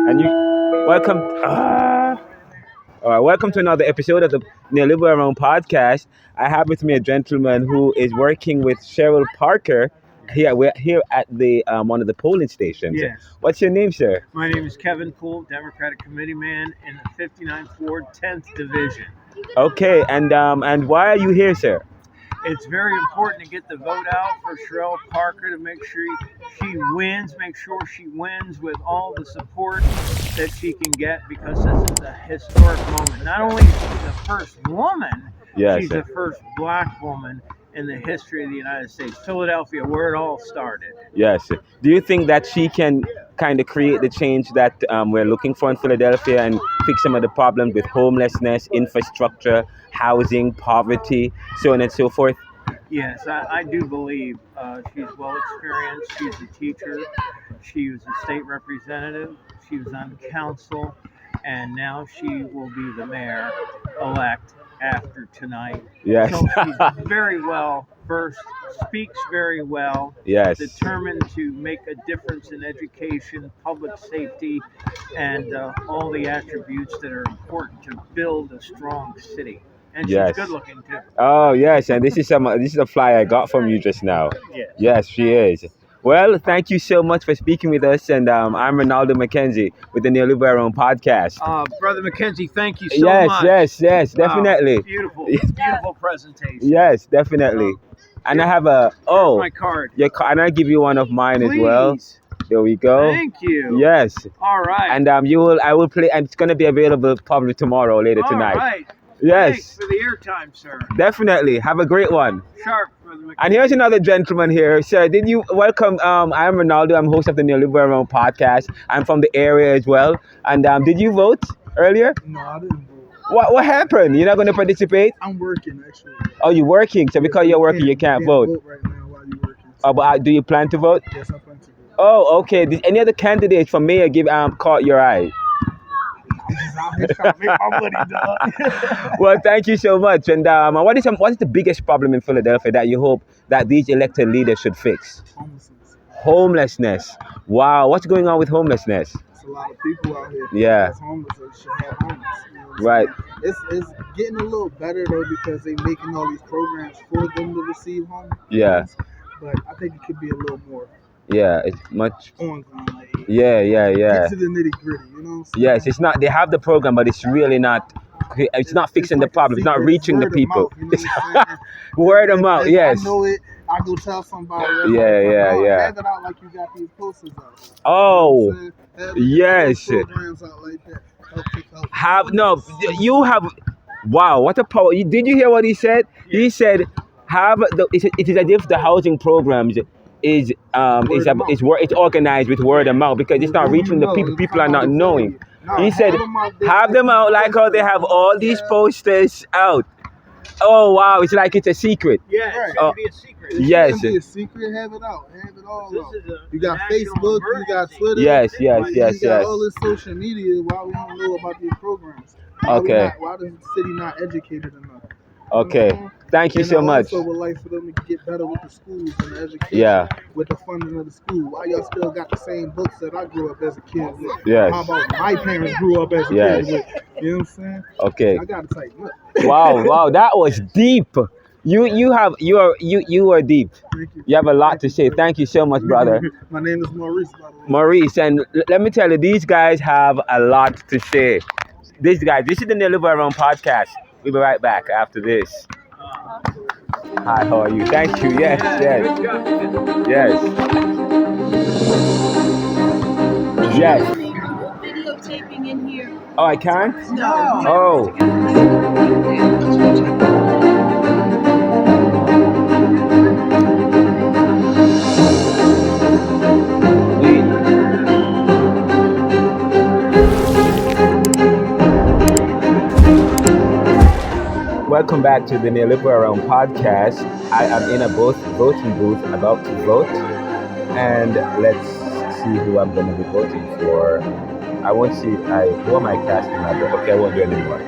And you welcome. All right, welcome to another episode of the NeoLiberal podcast. I have with me a gentleman who is working with Cherelle Parker. Here we're here at the one of the polling stations. Yes. What's your name, sir? My name is Kevin Poole, Democratic Committee Man in the 59th Ward, 10th Division. Okay, and why are you here, sir? It's very important to get the vote out for Cherelle Parker to make sure she wins, with all the support that she can get, because this is a historic moment. Not only is she the first woman, Yes, she's sir. the first black woman in the history of the United States. Philadelphia, where it all started. Yes. Do you think that she can kind of create the change that we're looking for in Philadelphia and fix some of the problems with homelessness, infrastructure, housing, poverty, so on and so forth? Yes, I do believe she's well experienced. She's a teacher. She was a state representative. She was on council. And now she will be the mayor-elect after tonight. Yes. So she's very well versed, speaks very well, Yes. determined to make a difference in education, public safety, and all the attributes that are important to build a strong city. And she's Yes. good looking too. Oh yes, and this is a flyer I got from you just now. Yes. Yes, she is. Well, thank you so much for speaking with us, and I'm Renaldo McKenzie with the NeoLiberal podcast. Brother McKenzie, thank you so Yes, much. yes, Wow, definitely. beautiful presentation. Yes, definitely. And I have Here's my card. and I give you one of mine Please. as well. There we go. Thank you. Yes, All right. and I will play, and it's gonna be available probably tomorrow, later tonight. All right. Yes, Thanks for the airtime, sir. definitely. Have a great one. Sharp, Brother McKenzie. And here's another gentleman here. Sir, did you welcome? I'm Renaldo. I'm host of the NeoLiberal podcast. I'm from the area as well. And did you vote earlier? No, I didn't vote. What happened? You're not going to participate? I'm working actually. Oh, you're working. So because you're working, you can't vote. right now while you're working. Oh, but do you plan to vote? Yes, I plan to vote. Oh, okay. Did any other candidates for mayor caught your eye? This is out here trying to make my money, dog. Well, thank you so much. And what is the biggest problem in Philadelphia that you hope that these elected leaders should fix? Homelessness. Homelessness. Wow, what's going on with homelessness? It's a lot of people out here. Yeah. That's homeless or should have homeless. You know what I'm Right. saying? It's getting a little better though, because they're making all these programs for them to receive homeless. Yeah. But I think it could be a little more Yeah, it's much. ongoing. Like, Yeah. get to the nitty gritty. You know what I'm saying? Yes, it's not. They have the program, but it's really not. It's not fixing the like a problem. It's not secret reaching the word of people. mouth, you know what I'm saying? Word of mouth. If Yes. I know it, I go tell somebody. Else, Yeah, like, yeah, no, yeah. Have it out like you got these posters out. Oh, You know what I'm saying? Have yes. programs out like that. Help. have no. You have. Wow, what a power! Did you hear what he said? He said, "Have the." It is as if the housing programs is it's organized with word of mouth, because it's not reaching the people. People are not knowing. He said, "Have them out like how they have all these posters out." Oh wow, it's like it's a secret. Yeah, it Oh, should be a secret. Yes. It be a secret. Have it out. Have it all This out. is a You got national Facebook. You got emergency. Twitter. Yes, You yes. got all this social media. Why we don't know about these programs? Okay. Why does the city not educated enough? Okay. Thank you And so I much. also would like for them to get better with the schools and the education. Yeah. With the funding of the school. Why y'all still got the same books that I grew up as a kid with? Yes. How about my parents grew up as a Yes. kid with? You know what I'm saying? Okay. I gotta tighten up. Wow, that was deep. You are deep. Thank you. You have a lot to say. Thank you so much, brother. My name is Maurice, by the way. Maurice, and let me tell you, these guys have a lot to say. This is the NeoLiberal podcast. We'll be right back after this. Hi, how are you? Thank you. Yes. Good job. Yes. Yes. Videotaping in here. Oh, I can't? No. Oh. Welcome back to the NeoLiberal podcast. I am in a voting booth about to vote, and let's see who I'm going to be voting for. I won't see. Who am I casting my vote? Okay, I won't do anymore.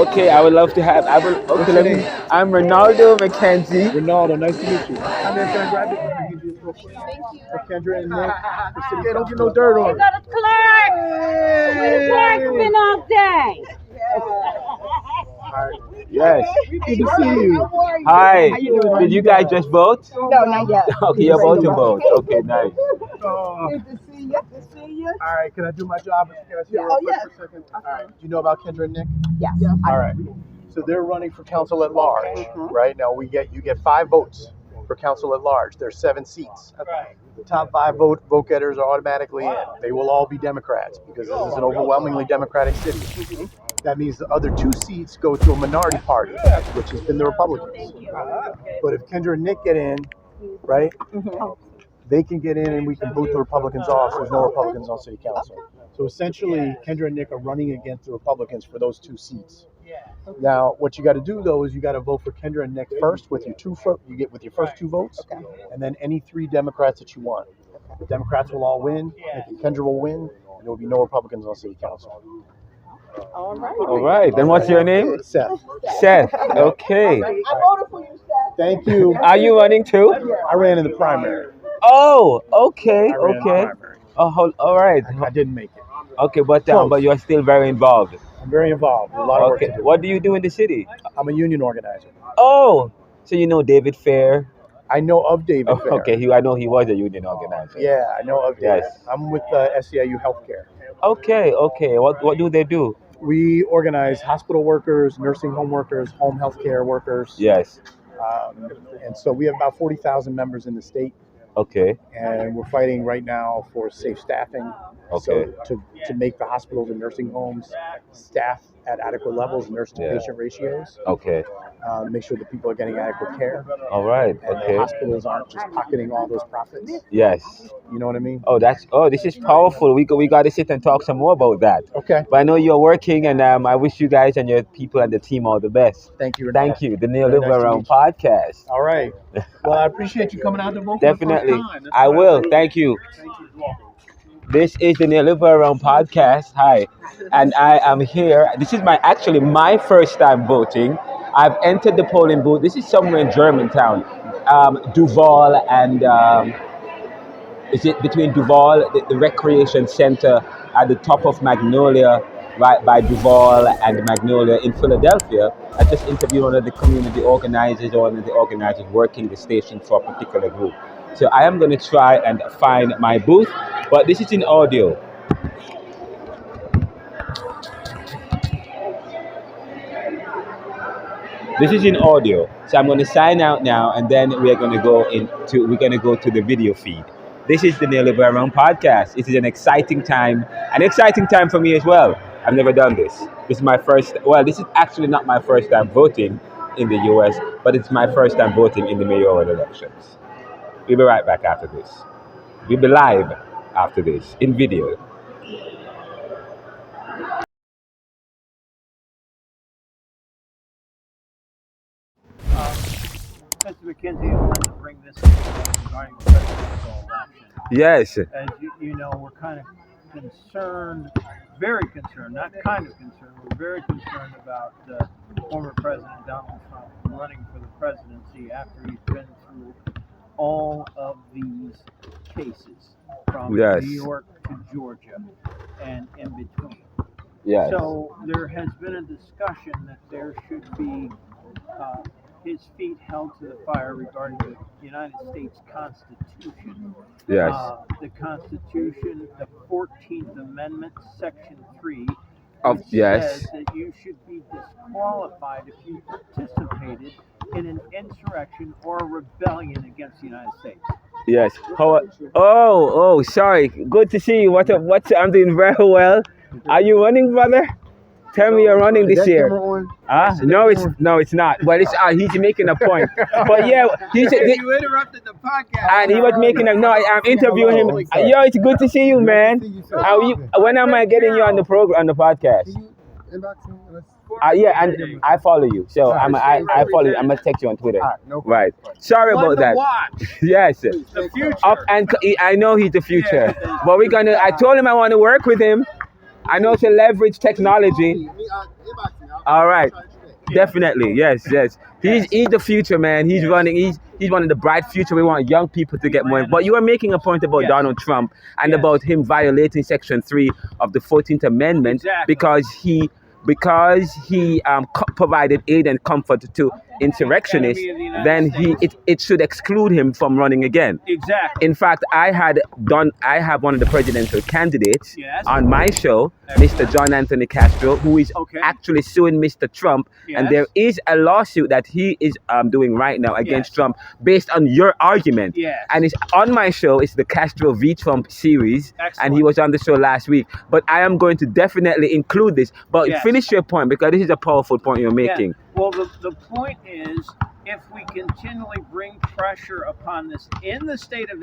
Okay, I would love to have. Okay, I'm Renaldo McKenzie. Renaldo, nice to meet you. for Kendra and Nick. Again, don't get no dirt on We it. got a clerk. The clerk's been all day. All right. Yes. Good to see you. Hi. Did you guys just vote? No, not yet. Okay, you're about to vote. Okay, nice. Good to see you. Good to see you. All right, can I do my job? Can I see you real quick for a second? All right. Do you know about Kendra and Nick? Yes. All right. So they're running for council at large, right? Now you get 5 votes for council at large. There's 7 seats. The top 5 vote getters are automatically in. They will all be Democrats because this is an overwhelmingly Democratic city. That means the other 2 seats go to a minority party, which has been the Republicans. But if Kendra and Nick get in, right, they can get in and we can vote the Republicans off. There's no Republicans on city council. So essentially, Kendra and Nick are running against the Republicans for those 2 seats. Now, what you got to do though is you got to vote for Kendra and Nick first with your your first 2 votes, and then any 3 Democrats that you want. The Democrats will all win. Nick and Kendra will win, and there will be no Republicans on city council. All right. All right. Then what's your name? Seth. Seth. Okay. I voted for you, Seth. Thank you. Are you running too? I ran in the primary. Oh, okay, I ran in the okay. primary. All right. I didn't make it. Okay, but Close. you're still very involved. I'm very involved. A lot of work Okay. to do. What do you do in the city? I'm a union organizer. Oh, so you know David Fair? I know of David Oh, Fair. okay. I know he was a union organizer. Yeah, I know of David. Yes. I'm with SEIU Healthcare. Okay, okay. What do they do? We organize hospital workers, nursing home workers, home health care workers. Yes. And so we have about 40,000 members in the state, Okay. and we're fighting right now for safe staffing. Okay. So to make the hospitals and nursing homes staff at adequate levels, nurse to patient ratios, Okay. make sure that people are getting adequate care, All right. and the Okay. hospitals aren't just pocketing all those profits. Yes. You know what I mean? This is powerful. We got to sit and talk some more about that. Okay. But I know you're working, and I wish you guys and your people and the team all the best. Thank you. Renaldo. Thank you. The Very nice to NeoLiberal meet you. podcast. All right. Well, I appreciate you coming out to vote. Definitely. For the first time. That's I what will. Thank you. This is the NeoLiberal podcast. Hi. And I am here. This is actually my first time voting. I've entered the polling booth. This is somewhere in Germantown. Duval and is it between Duval, the recreation center at the top of Magnolia, right by Duval and Magnolia in Philadelphia. I just interviewed one of the community organizers or one of the organizers working the station for a particular group. So I am going to try and find my booth, but this is in audio. This is in audio. So I'm going to sign out now, and then we're going to go to the video feed. This is the NeoLiberal podcast. It is an exciting time for me as well. I've never done this. This is my first. Well, this is actually not my first time voting in the U.S., but it's my first time voting in the mayoral elections. We'll be right back after this. We'll be live after this in video. Mr. McKenzie, I wanted to bring this up regarding the presidential election. Yes. As you know, we're kind of concerned, very concerned, not kind of concerned, we're very concerned about former President Donald Trump running for the presidency after he's been through all of these cases from Yes. New York to Georgia and in between. Yes. So there has been a discussion that there should be his feet held to the fire regarding the United States Constitution. Yes. The Constitution, the 14th Amendment, Section 3, which Yes. says that you should be disqualified if you participated in an insurrection or a rebellion against the United States. Yes. Sorry. Good to see you. I'm doing very well. Are you running, brother? Tell me you're running this year. No, it's not. But he's making a point. But yeah, You interrupted the podcast. and he was making a. No, I'm interviewing him. Yo, it's good to see you, man. When am I getting you on the podcast? Yeah, and I follow you, so I follow you. I'm gonna text you on Twitter. Right. Sorry about that. Yes. The future. And I know he's the future, but I told him I want to work with him. I know to leverage technology. All right. Definitely. Yes. He's the future, man. He's running. He's he's one of the bright future. We want young people to get more. But you were making a point about Yes. Donald Trump and Yes. about him violating Section 3 of the 14th Amendment Exactly. because he provided aid and comfort to insurrectionists. Enemy of the United Then States. it should exclude him from running again. Exactly. In fact, I have one of the presidential candidates Yes. on my show, Mr. John Anthony Castro, who is Okay. actually suing Mr. Trump, and Yes. there is a lawsuit that he is doing right now against Yes. Trump based on your argument. Yes. And it's on my show. It's the Castro v. Trump series, and Excellent. he was on the show last week. But I am going to definitely include this. But Yes. finish your point, because this is a powerful point you're making. Yeah. Well, the point is, if we continually bring pressure upon this in the state of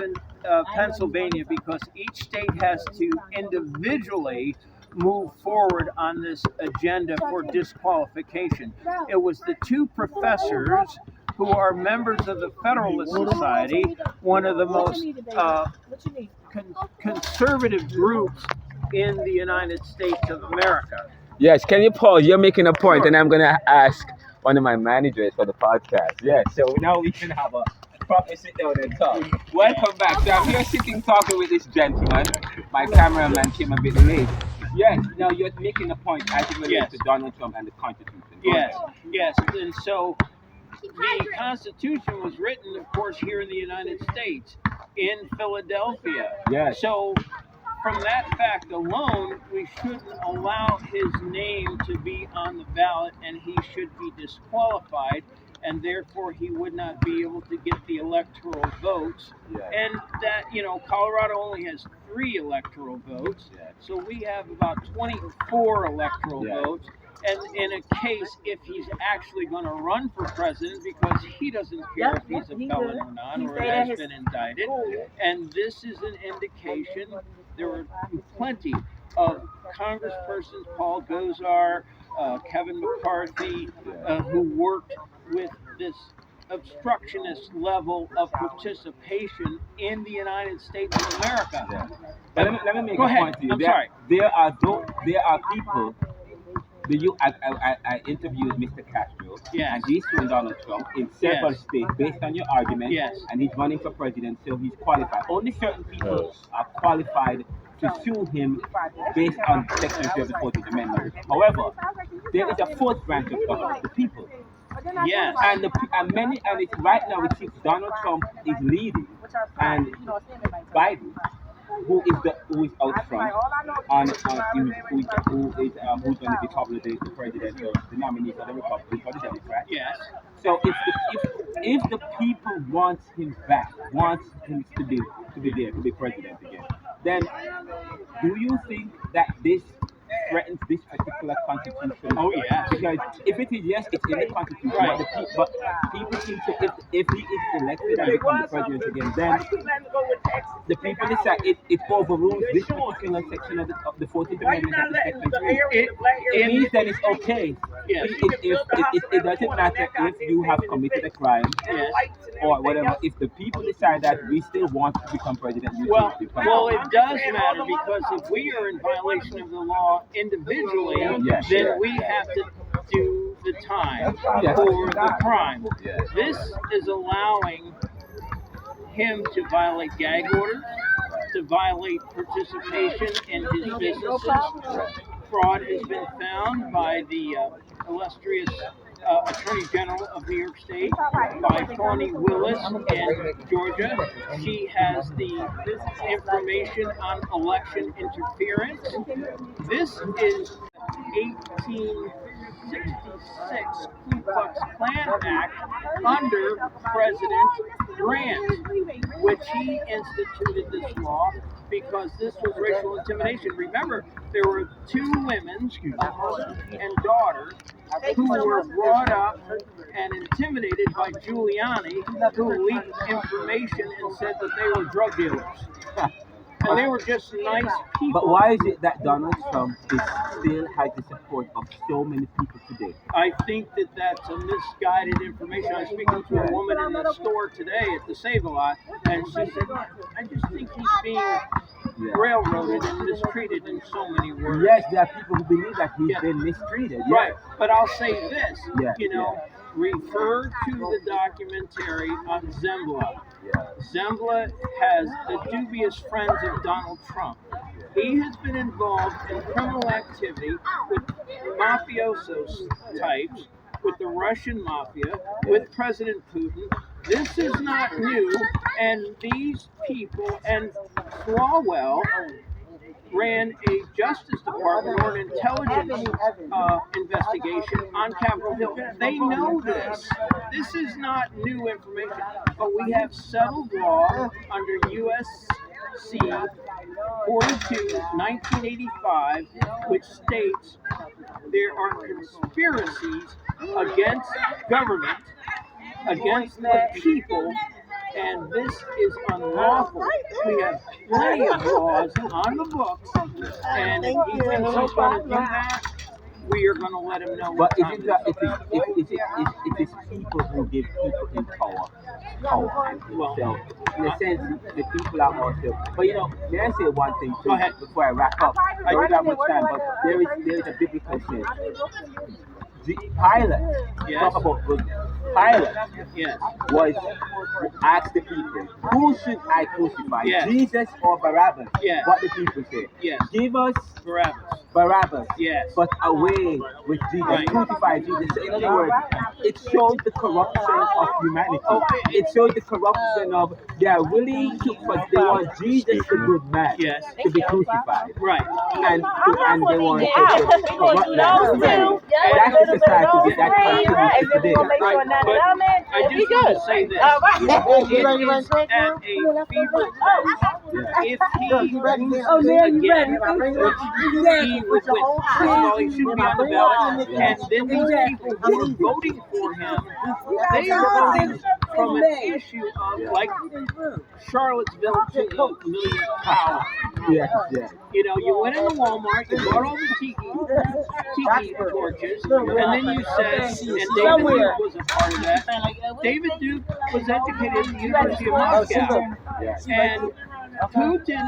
Pennsylvania, because each state has to individually move forward on this agenda for disqualification. It was the two professors who are members of the Federalist Society, one of the most conservative groups in the United States of America. Yes, can you pause? You're making a point, Sure. and I'm going to ask one of my managers for the podcast. Yes, so now we can have a proper sit down and talk. Welcome back. So I'm here sitting talking with this gentleman. My cameraman came a bit late. Yes, now you're making a point as it relates Yes. to Donald Trump and the Constitution. Go Yes, ahead. yes. And so the Constitution was written, of course, here in the United States, in Philadelphia. Yes. So from that fact alone, we shouldn't allow his name to be on the ballot, and he should be disqualified, and therefore he would not be able to get the electoral votes. Yeah. And that, Colorado only has 3 electoral votes, Yeah. so we have about 24 electoral Yeah. votes. And in a case, if he's actually going to run for president, because he doesn't care if he's a felon or not, or has been indicted, and this is an indication. There were plenty of congresspersons, Paul Gosar, Kevin McCarthy, who worked with this obstructionist level of participation in the United States of America. Yeah. But let me make Go a ahead. point to you. I'm There- sorry. There are people. I interviewed Mr. Castro, Yes. and he's suing Donald Trump in several Yes. states based on your argument, Yes. and he's running for president, so he's qualified. Only certain people are qualified to sue him based on Section 3 of the 14th Amendment. However, there is a fourth branch of government, the people. Yes. And it's right now it seems Donald Trump is leading, and Biden, who is out front who's going to be probably the president or the nominee for the Republicans for the Democrats. Yes. So if the people want him back, want him to be there to be president again, then do you think that this threatens this particular constitution? Oh, yeah. Because if it is yes, it's in the constitution. Right. But people think so if he is elected and becomes the president again, then the people decide it overrules this particular section of the 14th Amendment of the Section 3. It means that it's okay. Yes. It doesn't matter if you have committed a crime Yes. or whatever. If the people decide that we still want to become president, you Well, should become well, it does matter, because if we are in violation of the law individually, Yes. then we have to do the time Yes. for the crime. Yes. This is allowing him to violate gag orders, to violate participation in his businesses. Fraud has been found by the illustrious Attorney General of New York State, by Tawny Willis in Georgia. She has the information on election interference. This is 1866 Ku Klux Klan Act under President Grant, which he instituted this law because this was racial intimidation. Remember, there were 2 women, a mother and daughter, who were brought up and intimidated by Giuliani, who leaked information and said that they were drug dealers. And they were just nice people. But why is it that Donald Trump still has the support of so many people today? I think that that's a misguided information. I was speaking to a woman in the store today at the Save-A-Lot, and she said, I just think he's being railroaded and mistreated in so many words. Yes, there are people who believe that he's Yeah. been mistreated. Right. Yes. But I'll say this, Yeah, refer to the documentary on Zembla. Zembla has the dubious friends of Donald Trump. He has been involved in criminal activity with mafiosos types, with the Russian mafia, with President Putin. This is not new, and these people, and Swalwell ran a Justice Department or an intelligence investigation on Capitol Hill. They know this. This is not new information, but we have settled law under USC 42, 1985, which states there are conspiracies against government, against the people, and this is unlawful. We have plenty of laws on the books, and if he thinks he's going to do that, we are going to let him know. But it is people who give people in power. Well, So, in a sense, the people are also. But may I say one thing too? Go ahead. Before I wrap up? I don't have much time, but there is a biblical sense. Pilate, Yes. talk about goodness. Pilate yes, was asked the people, who should I crucify, Yes. Jesus or Barabbas? Yes. What the people say? yes, Give us Barabbas, Barabbas, yes, but away with Jesus. Right. Crucify Jesus. So in other words, it shows the corruption of humanity. It shows the corruption of they are willing to, but they want Jesus, the good man, yes, to be crucified, right. and they want to corrupt man. That's the society that continues today. Right, but I just want to say this. It is at a fever pitch. If he loses again, he would win. First of all, he should be on the ballot. And then these people who are voting for him, they are voting from an issue of, like, Charlottesville to the millionth power. Yes. You went into Walmart, you bought all the tiki torches, and then you said, and David Duke was a part of that. David Duke was educated at the University of Moscow, and Putin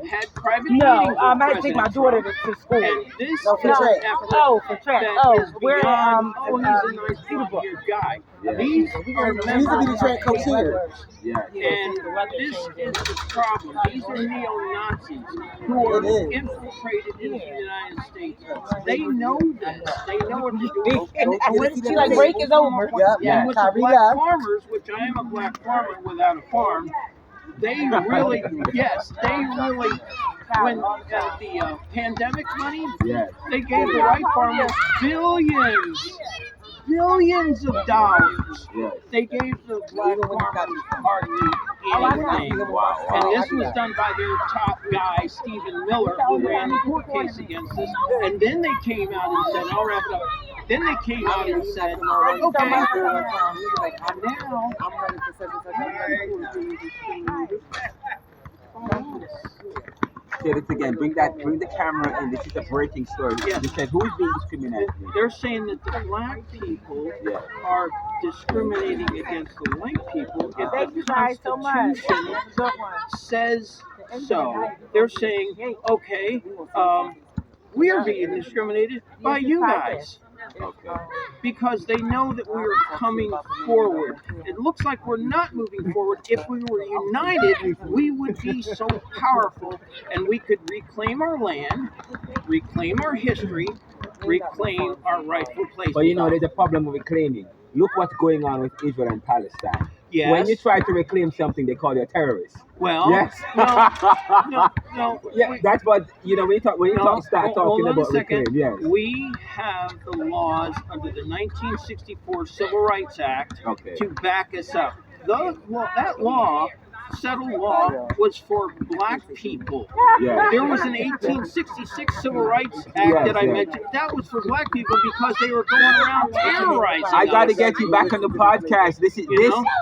had private meetings with I might take my daughter to school. and this is for an track. effort For track. that is We're beyond, he's a nice volunteer guy. These are members of track coach here. and this is the problem. These are neo-Nazis who are infiltrated into the United States. They know this. They know what they're doing. And with break is over. and with the black farmers, which I am a black farmer without a farm, they really, when the pandemic money, they gave the white farmers billions of dollars. They gave the black farmers hardly anything. And this was done by their top guy, Stephen Miller, who ran the court case against us. And then they came out and said, I'll wrap it up. Then they came out and said, okay, now Say it again. Bring the camera in. This is a breaking story. Yes. They said, who is being discriminated? they're saying that the black people are discriminating against the white people if the Constitution says so. They're saying, okay, we are being discriminated by you guys. Because they know that we are coming forward. It looks like we're not moving forward. If we were united, we would be so powerful and we could reclaim our land, reclaim our history, reclaim our rightful place. But there's a problem with reclaiming. Look what's going on with Israel and Palestine. Yes. When you try to reclaim something, they call you a terrorist. Well, yes. no. Yeah, that's what when you start talking about second. reclaim. Yes. We have the laws under the 1964 Civil Rights Act to back us up. That law, settled law, was for black people. Yeah. There was an 1866 Civil Rights Act that I mentioned. That was for black people because they were going around terrorizing I got to us. get you back on the podcast. This.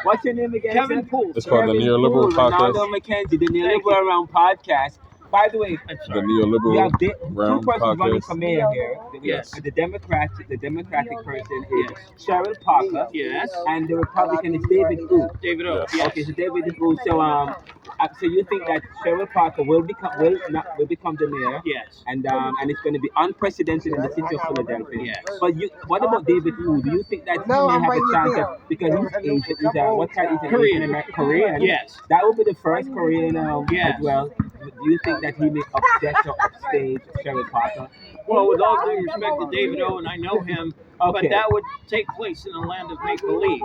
What's your name again? Kevin Poole. It's called the NeoLiberal podcast. Renaldo, McKenzie, the NeoLiberal podcast. By the way, I'm The sorry. we NeoLiberal have two Round persons running Podcast. for mayor here. Yes. The Democratic person is Yes. Cherelle Parker, Yes. and the Republican is David Wu. David O. Yes. Yes. Okay, so David Wu. So you think that Cherelle Parker will become the mayor? Yes. And it's going to be unprecedented in the city of Philadelphia. Yes. But what about David Wu? Do you think that he may have a chance because he's Asian? What kind? He's an Korean. Asian Korean. Yes. That would be the first Korean Yes. as well. Do you think that he may upset or upstage Cherelle Parker? Well, with all due respect to David O, and I know him, but Okay. that would take place in a land of make believe.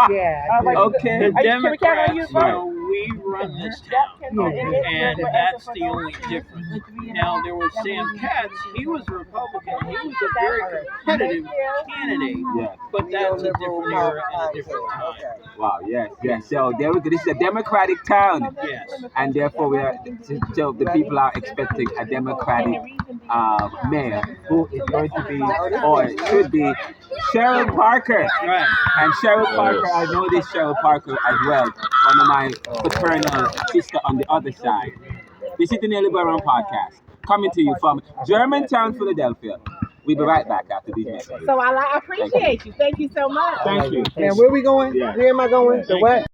Okay. The Democrats, Right. we run this town, and that's the only difference. Now, there was Sam Katz. He was a Republican. He was a very competitive candidate, Yeah. but that's a different era and a different time. Wow. Yes. Yes. So there we go. This is a Democratic town, Yes. and therefore so the people are expecting a Democratic mayor who is going to be or should be Cherelle Parker. Right. And Cherelle Parker, I know this Cherelle Parker as well, one of my paternal sister on the other side. This is the NeoLiberal Podcast, coming to you from Germantown, Philadelphia. We'll be right back after these messages. So I appreciate you. Thank you so much. Thank you. Now, where we going? Yeah. Where am I going? The what?